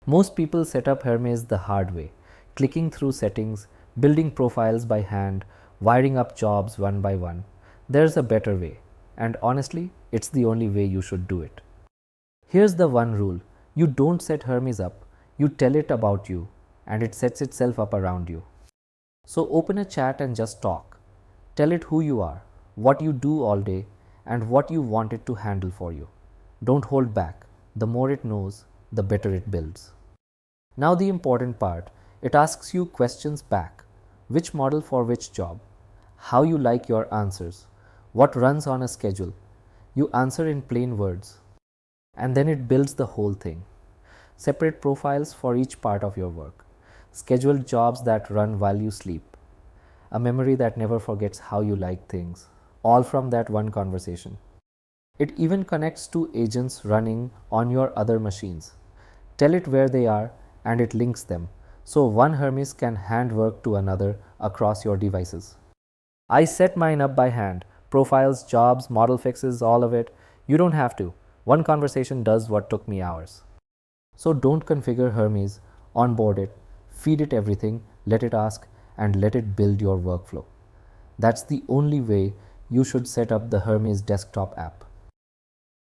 Most people set up Hermes the hard way, clicking through settings, building profiles by hand, wiring up jobs one by one. There's a better way, and honestly, it's the only way you should do it. Here's the one rule: you don't set Hermes up, you tell it about you, and it sets itself up around you. So open a chat and just talk. Tell it who you are, what you do all day, and what you want it to handle for you. Don't hold back. The more it knows, the better it builds. Now the important part, it asks you questions back. Which model for which job? How you like your answers? What runs on a schedule? You answer in plain words. And then it builds the whole thing. Separate profiles for each part of your work. Scheduled jobs that run while you sleep. A memory that never forgets how you like things. All from that one conversation. It even connects to agents running on your other machines. Tell it where they are and it links them, so one Hermes can hand work to another across your devices. I set mine up by hand. Profiles, jobs, model fixes, all of it. You don't have to. One conversation does what took me hours. So don't configure Hermes, onboard it, feed it everything, let it ask, and let it build your workflow. That's the only way you should set up the Hermes Desktop app.